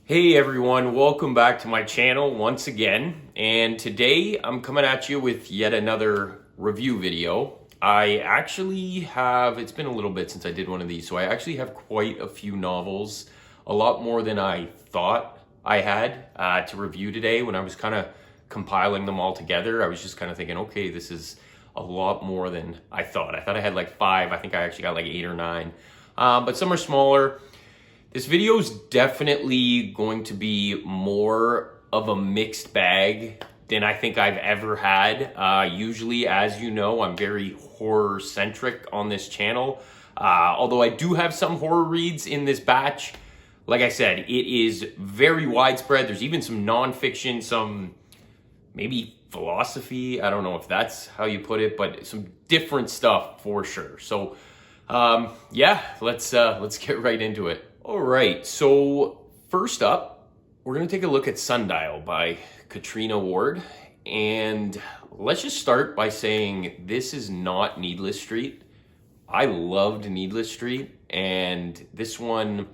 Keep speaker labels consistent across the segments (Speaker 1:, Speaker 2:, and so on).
Speaker 1: Hey everyone, welcome back to my channel once again. And today I'm coming at you with yet another review video. It's been a little bit since I did one of these, so I actually have quite a few novels, a lot more than I thought I had to review today. When I was kind of compiling them all together, I was just kind of thinking, okay, this is a lot more than I thought. I thought I had like 5, I think I actually got like 8 or 9, but some are smaller. This video is definitely going to be more of a mixed bag than I think I've ever had. Usually, as you know, I'm very horror-centric on this channel. Although I do have some horror reads in this batch. Like I said, it is very widespread. There's even some nonfiction, some maybe philosophy. I don't know if that's how you put it, but some different stuff for sure. So, yeah, let's get right into it. All right, so first up, we're going to take a look at Sundial by Catriona Ward. And let's just start by saying this is not Needless Street. I loved Needless Street, and this one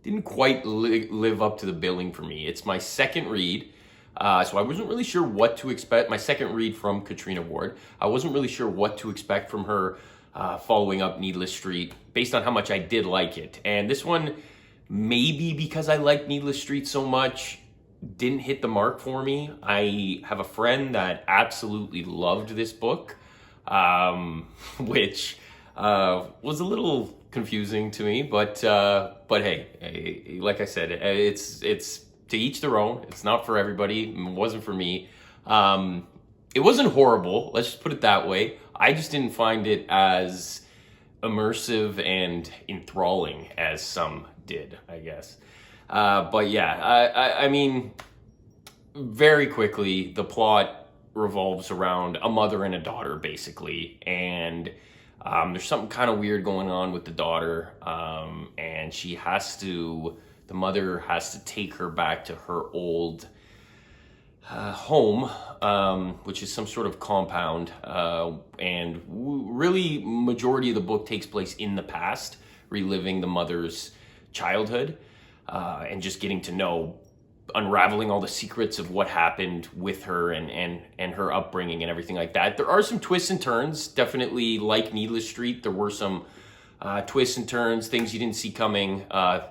Speaker 1: didn't quite live up to the billing for me. It's my second read, so I wasn't really sure what to expect. My second read from Catriona Ward. I wasn't really sure what to expect from her following up Needless Street based on how much I did like it. And this one, maybe because I like Needless Street so much, didn't hit the mark for me. I have a friend that absolutely loved this book, which was a little confusing to me, but hey, like I said, it's to each their own. It's not for everybody. It wasn't for me. It wasn't horrible, let's just put it that way. I just didn't find it as immersive and enthralling as some did, I guess. But yeah, I mean, very quickly, the plot revolves around a mother and a daughter, basically. And there's something kind of weird going on with the daughter. And the mother has to take her back to her old home, which is some sort of compound, and really majority of the book takes place in the past, reliving the mother's childhood, and just getting to know, unraveling all the secrets of what happened with her and her upbringing and everything like that. There are some twists and turns, definitely like Needless Street. There were some twists and turns, things you didn't see coming,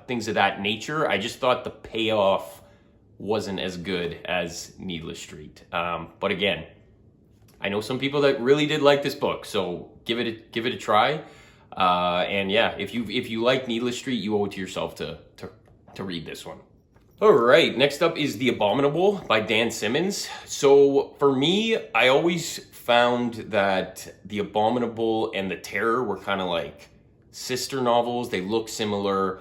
Speaker 1: things of that nature. I just thought the payoff wasn't as good as Needless Street. But again, I know some people that really did like this book, so give it a try. And yeah, if you like Needless Street, you owe it to yourself to read this one. All right, next up is The Abominable by Dan Simmons. So for me, I always found that The Abominable and The Terror were kind of like sister novels. They look similar.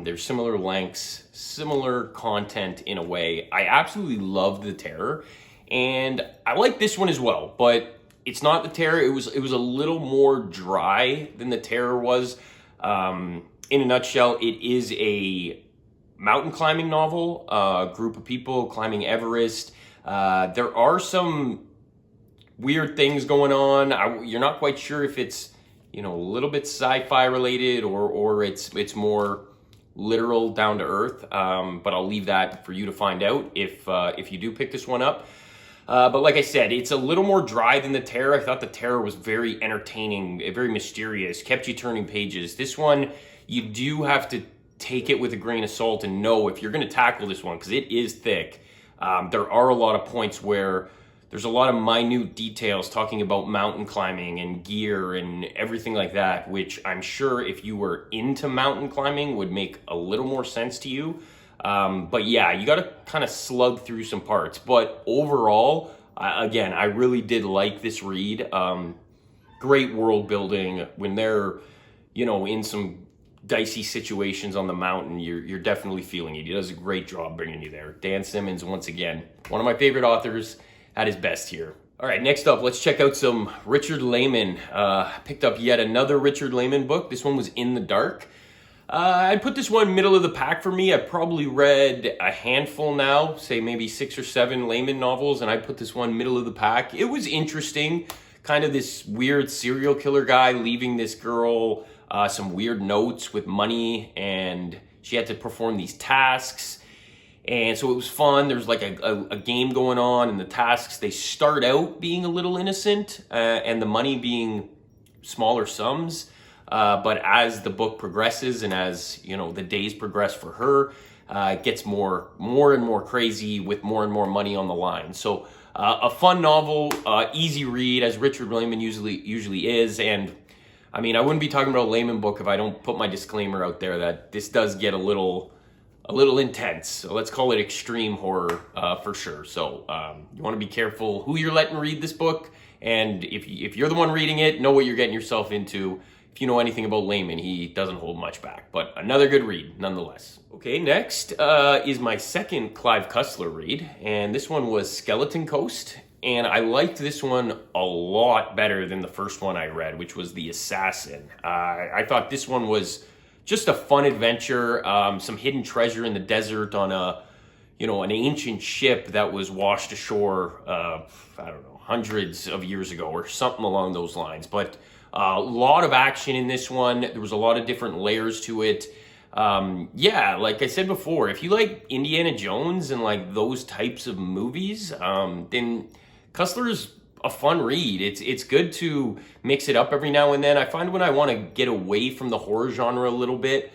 Speaker 1: They're similar lengths, similar content in a way. I absolutely loved The Terror, and I like this one as well, but it's not The Terror. It was a little more dry than The Terror was. In a nutshell, it is a mountain climbing novel, a group of people climbing Everest. There are some weird things going on. You're not quite sure if it's, a little bit sci-fi related or it's more literal, down to earth, but I'll leave that for you to find out if you do pick this one up. But like I said, it's a little more dry than The Terror. I thought The Terror was very entertaining, very mysterious, kept you turning pages. This one, you do have to take it with a grain of salt and know if you're going to tackle this one, because it is thick. There are a lot of points where there's a lot of minute details talking about mountain climbing and gear and everything like that, which I'm sure if you were into mountain climbing would make a little more sense to you. But yeah, you got to kind of slug through some parts. But overall, again, I really did like this read. Great world building. When they're, in some dicey situations on the mountain, you're definitely feeling it. He does a great job bringing you there. Dan Simmons, once again, one of my favorite authors, at his best here. All right, next up, let's check out some Richard Laymon. Picked up yet another Richard Laymon book. This one was In the Dark. I'd put this one middle of the pack for me. I've probably read a handful now, say maybe 6 or 7 Laymon novels, and I put this one middle of the pack. It was interesting, kind of this weird serial killer guy leaving this girl some weird notes with money, and she had to perform these tasks. And so it was fun. There's like a game going on, and the tasks, they start out being a little innocent and the money being smaller sums. But as the book progresses and as, you know, the days progress for her, it gets more and more crazy with more and more money on the line. So a fun novel, easy read, as Richard Laymon usually is. And I mean, I wouldn't be talking about a Laymon book if I don't put my disclaimer out there that this does get a little intense. So let's call it extreme horror for sure. So you want to be careful who you're letting read this book. And if you're the one reading it, know what you're getting yourself into. If you know anything about Laymon, he doesn't hold much back, but another good read nonetheless. Okay, next is my second Clive Cussler read, and this one was Skeleton Coast, and I liked this one a lot better than the first one I read, which was The Assassin. I thought this one was just a fun adventure, some hidden treasure in the desert on an ancient ship that was washed ashore, I don't know, hundreds of years ago or something along those lines, but a lot of action in this one. There was a lot of different layers to it. Yeah, like I said before, if you like Indiana Jones and like those types of movies, then Cussler's a fun read. It's good to mix it up every now and then. I find when I want to get away from the horror genre a little bit,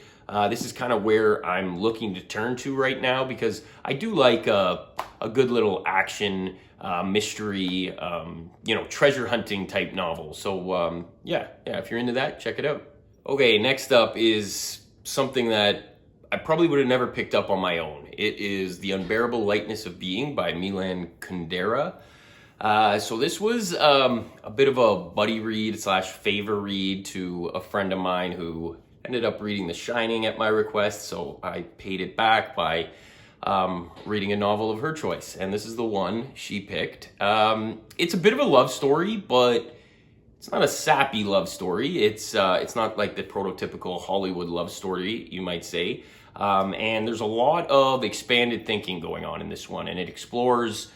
Speaker 1: this is kind of where I'm looking to turn to right now, because I do like a good little action mystery, treasure hunting type novel. So yeah, if you're into that, check it out. Okay, next up is something that I probably would have never picked up on my own. It is The Unbearable Lightness of Being by Milan Kundera. So this was a bit of a buddy read / favor read to a friend of mine who ended up reading The Shining at my request, so I paid it back by reading a novel of her choice, and this is the one she picked. It's a bit of a love story, but it's not a sappy love story. It's not like the prototypical Hollywood love story, you might say. And there's a lot of expanded thinking going on in this one, and it explores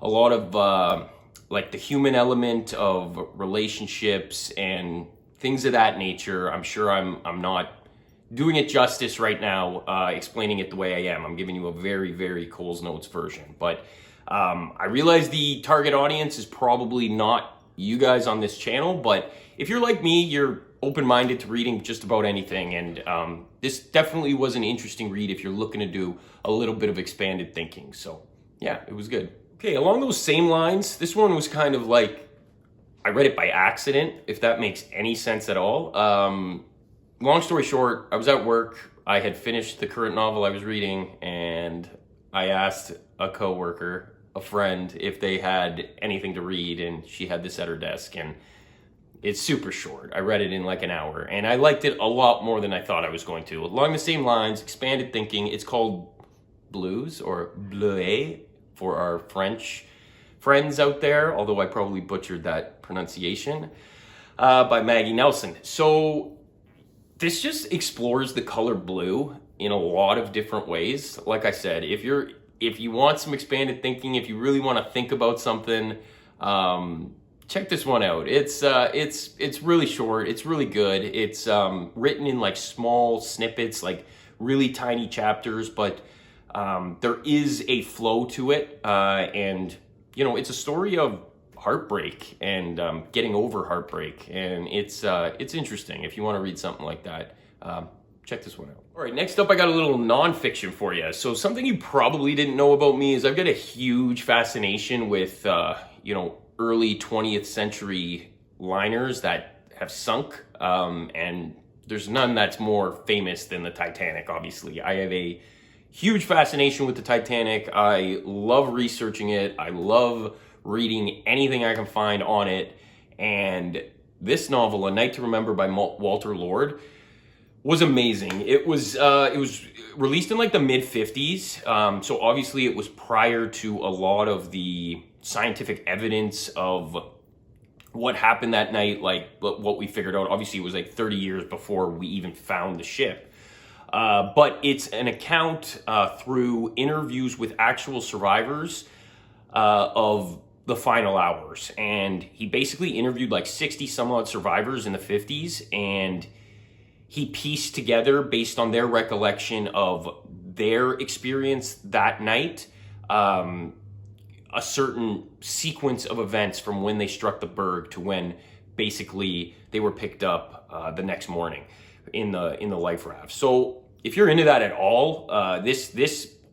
Speaker 1: a lot of like the human element of relationships and things of that nature. I'm sure I'm not doing it justice right now, explaining it the way I am. I'm giving you a very, very Cole's Notes version. But I realize the target audience is probably not you guys on this channel, but if you're like me, you're open-minded to reading just about anything. And this definitely was an interesting read if you're looking to do a little bit of expanded thinking. So yeah, it was good. Okay, along those same lines, this one was kind of like, I read it by accident, if that makes any sense at all. Long story short, I was at work. I had finished the current novel I was reading, and I asked a coworker, a friend, if they had anything to read, and she had this at her desk, and it's super short. I read it in like an hour, and I liked it a lot more than I thought I was going to. Along the same lines, expanded thinking. It's called Blues, or Bluets, for our French friends out there, although I probably butchered that pronunciation, by Maggie Nelson. So this just explores the color blue in a lot of different ways. Like I said, if you want some expanded thinking, if you really want to think about something, check this one out. It's really short. It's really good. It's written in like small snippets, like really tiny chapters, but there is a flow to it, and it's a story of heartbreak and getting over heartbreak, and it's interesting. If you want to read something like that, check this one out. All right, next up, I got a little nonfiction for you. So something you probably didn't know about me is I've got a huge fascination with early 20th century liners that have sunk, and there's none that's more famous than the Titanic. Obviously, I have a huge fascination with the Titanic. I love researching it. I love reading anything I can find on it. And this novel, A Night to Remember by Walter Lord, was amazing. It was released in like the mid-50s. So obviously it was prior to a lot of the scientific evidence of what happened that night, like what we figured out. Obviously it was like 30 years before we even found the ship. But it's an account through interviews with actual survivors of the final hours. And he basically interviewed like 60 some odd survivors in the 50s. And he pieced together, based on their recollection of their experience that night, a certain sequence of events from when they struck the berg to when basically they were picked up the next morning in the life raft. So if you're into that at all, this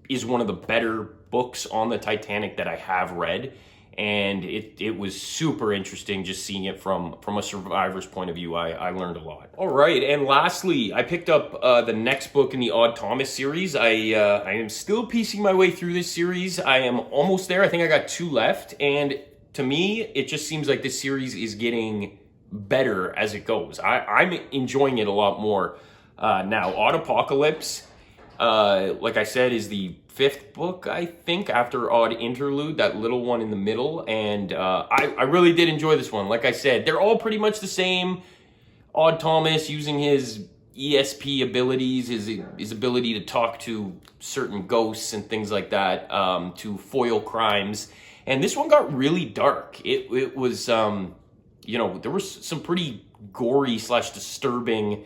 Speaker 1: is one of the better books on the Titanic that I have read, and it was super interesting just seeing it from a survivor's point of view. I learned a lot. All right, and lastly, I picked up the next book in the Odd Thomas series. I am still piecing my way through this series. I am almost there. I think I got 2 left, and to me, it just seems like this series is getting better as it goes. I'm enjoying it a lot more now. Autopocalypse, like I said, is the 5th book, I think, after Odd Interlude, that little one in the middle, and I really did enjoy this one. Like I said, they're all pretty much the same. Odd Thomas using his ESP abilities, his ability to talk to certain ghosts and things like that, to foil crimes. And this one got really dark. It was, you know, there was some pretty gory / disturbing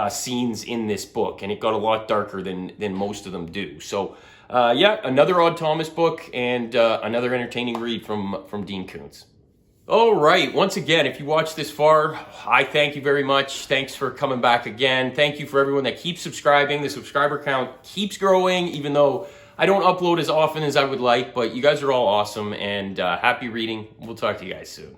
Speaker 1: scenes in this book, and it got a lot darker than most of them do. So yeah, another Odd Thomas book, and another entertaining read from Dean Koontz. All right, once again, if you watched this far, I thank you very much. Thanks for coming back again. Thank you for everyone that keeps subscribing. The subscriber count keeps growing, even though I don't upload as often as I would like, but you guys are all awesome, and happy reading. We'll talk to you guys soon.